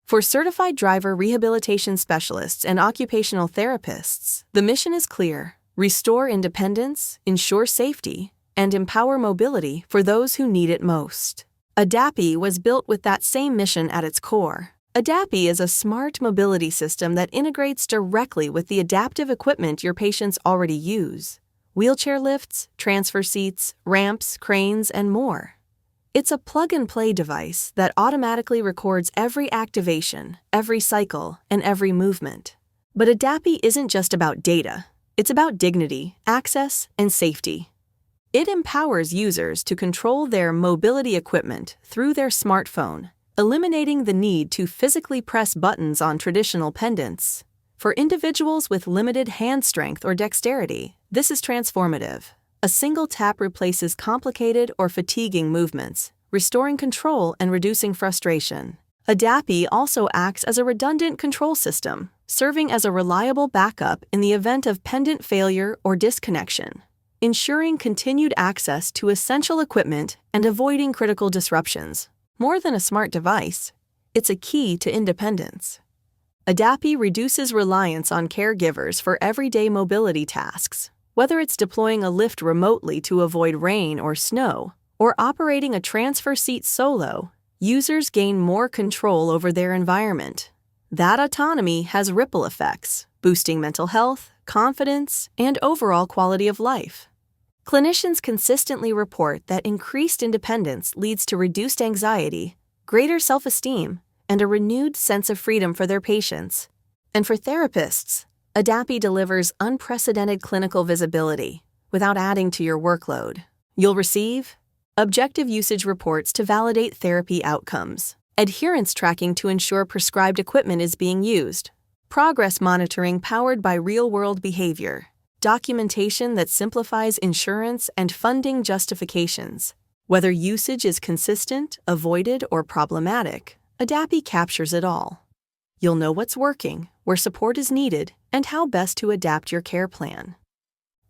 For certified driver rehabilitation specialists and occupational therapists, the mission is clear: restore independence, ensure safety, and empower mobility for those who need it most. Adapy was built with that same mission at its core. Adapy is a smart mobility system that integrates directly with the adaptive equipment your patients already use: wheelchair lifts, transfer seats, ramps, cranes, and more. It's a plug-and-play device that automatically records every activation, every cycle, and every movement. But Adapy isn't just about data. It's about dignity, access, and safety. It empowers users to control their mobility equipment through their smartphone, eliminating the need to physically press buttons on traditional pendants. For individuals with limited hand strength or dexterity, this is transformative. A single tap replaces complicated or fatiguing movements, restoring control and reducing frustration. Adapy also acts as a redundant control system, serving as a reliable backup in the event of pendant failure or disconnection, ensuring continued access to essential equipment and avoiding critical disruptions. More than a smart device, it's a key to independence. Adapy reduces reliance on caregivers for everyday mobility tasks. Whether it's deploying a lift remotely to avoid rain or snow, or operating a transfer seat solo, users gain more control over their environment. That autonomy has ripple effects, boosting mental health, confidence, and overall quality of life. Clinicians consistently report that increased independence leads to reduced anxiety, greater self-esteem, and a renewed sense of freedom for their patients. And for therapists, Adapy delivers unprecedented clinical visibility without adding to your workload. You'll receive objective usage reports to validate therapy outcomes, adherence tracking to ensure prescribed equipment is being used, progress monitoring powered by real-world behavior, documentation that simplifies insurance and funding justifications. Whether usage is consistent, avoided, or problematic, Adapy captures it all. You'll know what's working, where support is needed, and how best to adapt your care plan.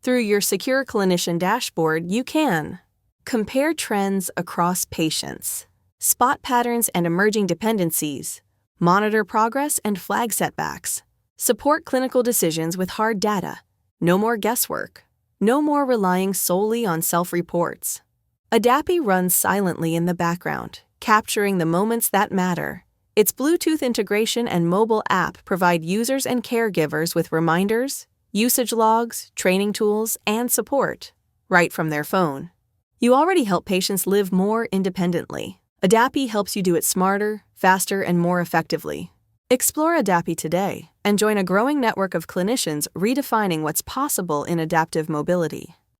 Through your secure clinician dashboard, you can compare trends across patients, spot patterns and emerging dependencies, monitor progress and flag setbacks, support clinical decisions with hard data. No more guesswork. No more relying solely on self-reports. Adapy runs silently in the background, capturing the moments that matter. Its Bluetooth integration and mobile app provide users and caregivers with reminders, usage logs, training tools, and support right from their phone. You already help patients live more independently. Adapy helps you do it smarter, faster, and more effectively. Explore Adapy today and join a growing network of clinicians redefining what's possible in adaptive mobility.